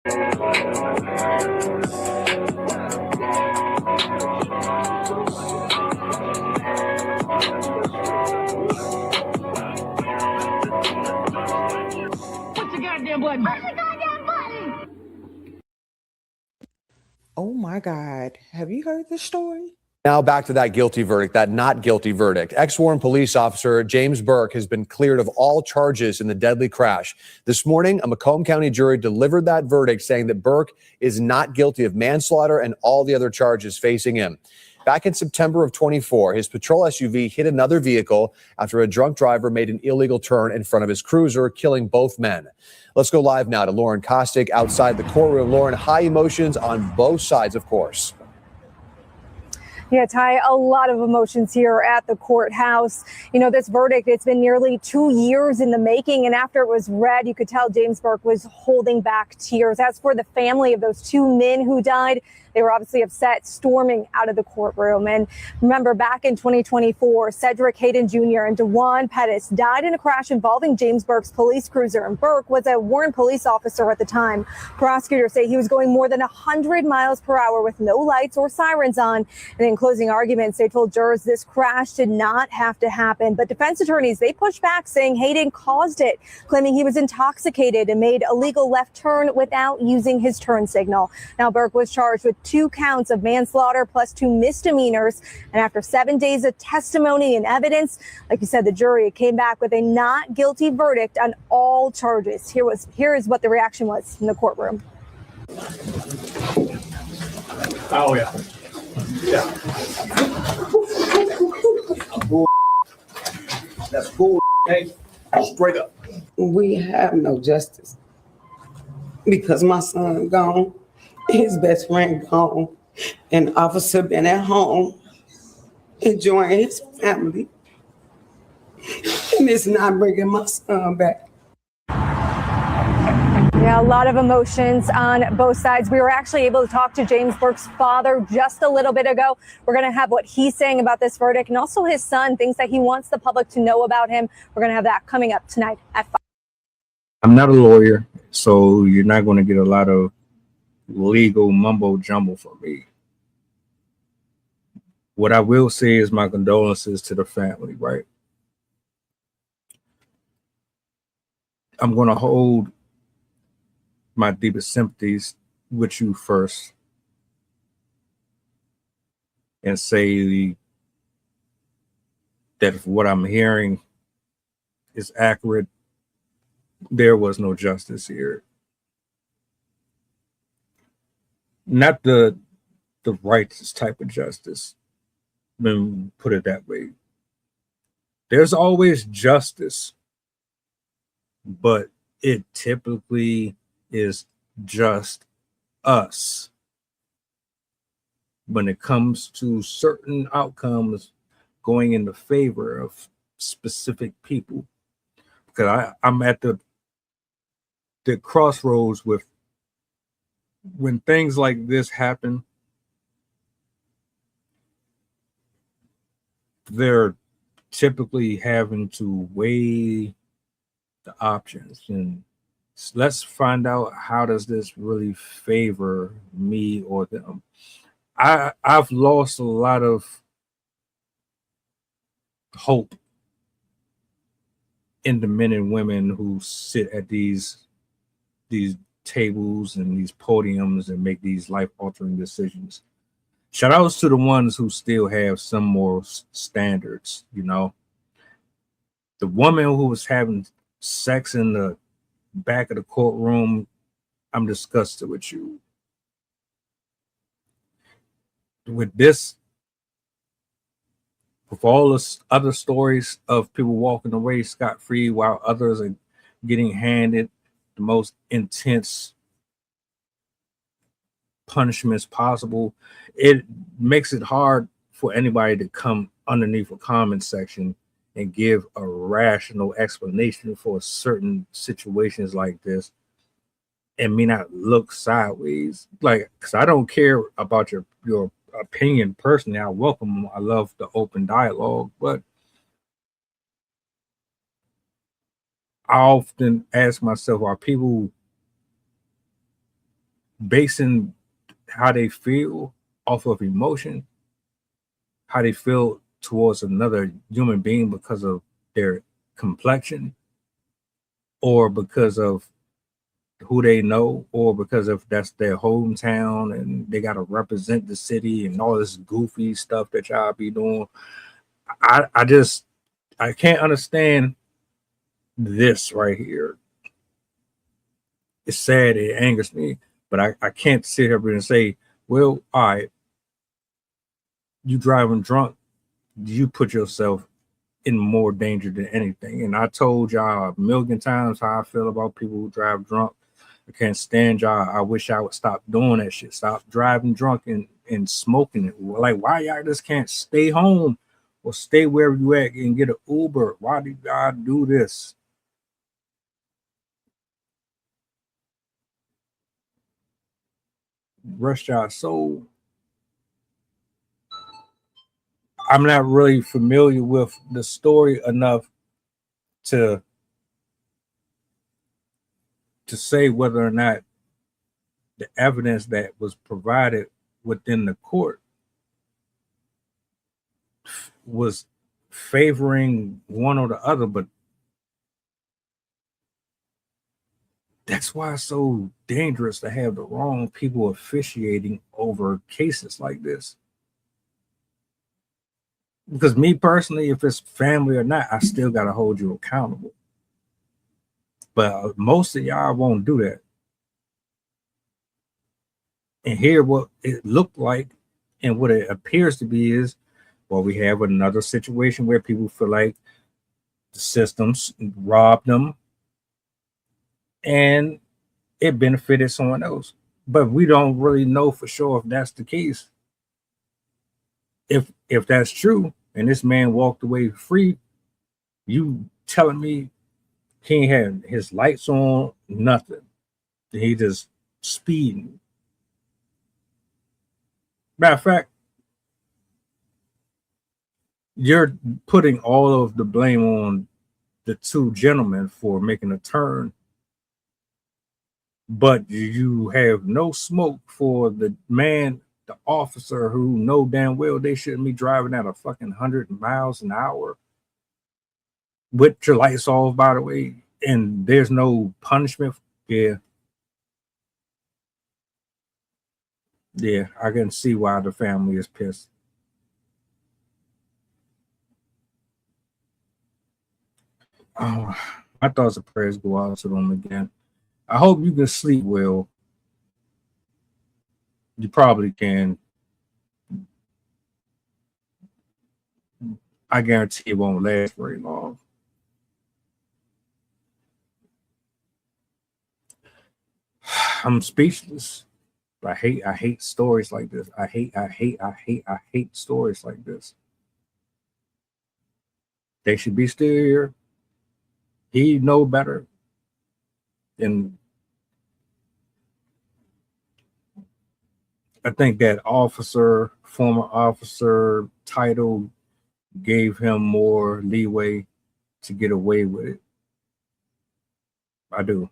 the goddamn button? Push the goddamn button! Oh my God. Have you heard this story? Now back to that guilty verdict, that not guilty verdict. Ex-Warren police officer James Burke has been cleared of all charges in the deadly crash. This morning, a Macomb County jury delivered that verdict saying that Burke is not guilty of manslaughter and all the other charges facing him. Back in September of 24, his patrol SUV hit another vehicle after a drunk driver made an illegal turn in front of his cruiser, killing both men. Let's go live now to Lauren Kostick outside the courtroom. Lauren, high emotions on both sides, of course. Yeah, Ty, a lot of emotions here at the courthouse. You know, this verdict, it's been nearly 2 years in the making. And after it was read, you could tell James Burke was holding back tears. As for the family of those two men who died, they were obviously upset, storming out of the courtroom. And remember, back in 2024, Cedric Hayden Jr. and DeJuan Pettis died in a crash involving James Burke's police cruiser. And Burke was a Warren police officer at the time. Prosecutors say he was going more than 100 miles per hour with no lights or sirens on. And in closing arguments, they told jurors this crash did not have to happen. But defense attorneys, they pushed back, saying Hayden caused it, claiming he was intoxicated and made a legal left turn without using his turn signal. Now, Burke was charged with 2 counts of manslaughter plus 2 misdemeanors. And after 7 days of testimony and evidence, like you said, the jury came back with a not guilty verdict on all charges. Here is what the reaction was in the courtroom. Oh, yeah. Yeah. That's bull. Hey, straight up. We have no justice because my son gone, his best friend gone, and officer been at home enjoying his family, and it's not bringing my son back. Yeah, a lot of emotions on both sides. We were actually able to talk to James Burke's father just a little bit ago. We're going to have what he's saying about this verdict, and also his son, things that he wants the public to know about him. We're going to have that coming up tonight at 5. I'm not a lawyer, so you're not going to get a lot of legal mumbo jumbo from me. What I will say is my condolences to the family, right? I'm going to hold my deepest sympathies with you first and say that if what I'm hearing is accurate, there was no justice here. Not the righteous type of justice. Let me put it that way. There's always justice, but it typically is just us when it comes to certain outcomes going in the favor of specific people. Because I'm at the crossroads with when things like this happen, they're typically having to weigh the options and let's find out, how does this really favor me or them? I've lost a lot of hope in the men and women who sit at these tables and these podiums and make these life-altering decisions. Shout outs to the ones who still have some moral standards, you know. The woman who was having sex in the back of the courtroom, I'm disgusted with you. With all the other stories of people walking away scot-free while others are getting handed the most intense punishments possible, it makes it hard for anybody to come underneath a comment section and give a rational explanation for certain situations like this and may not look sideways. Like, because I don't care about your opinion personally. I welcome them. I love the open dialogue, but I often ask myself, are people basing how they feel off of emotion, how they feel towards another human being because of their complexion, or because of who they know, or because of that's their hometown and they got to represent the city and all this goofy stuff that y'all be doing. I can't understand this right here. It's sad, it angers me, but I can't sit here and say, well, all right, you driving drunk, you put yourself in more danger than anything. And I told y'all a million times how I feel about people who drive drunk. I can't stand y'all. I wish I would stop doing that shit. Stop driving drunk and smoking it. Like, why y'all just can't stay home or stay wherever you at and get an Uber? Why do y'all do this? Rush y'all soul. I'm not really familiar with the story enough to say whether or not the evidence that was provided within the court was favoring one or the other, but that's why it's so dangerous to have the wrong people officiating over cases like this. Because me personally, if it's family or not, I still got to hold you accountable. But most of y'all won't do that. And here, what it looked like and what it appears to be is, well, we have another situation where people feel like the systems robbed them and it benefited someone else. But we don't really know for sure if that's the case. If that's true, and this man walked away free, you telling me he ain't had his lights on, nothing. He just speeding. Matter of fact, you're putting all of the blame on the two gentlemen for making a turn, but you have no smoke for the man, the officer, who know damn well they shouldn't be driving at a fucking 100 miles an hour with your lights off, by the way, and there's no punishment. Yeah, I can see why the family is pissed. Oh, my thoughts and prayers go out to them again. I hope you can sleep well. You probably can. I guarantee it won't last very long. I'm speechless. I hate stories like this. I hate stories like this. They should be still here. He know better. And I think that former officer title gave him more leeway to get away with it. I do.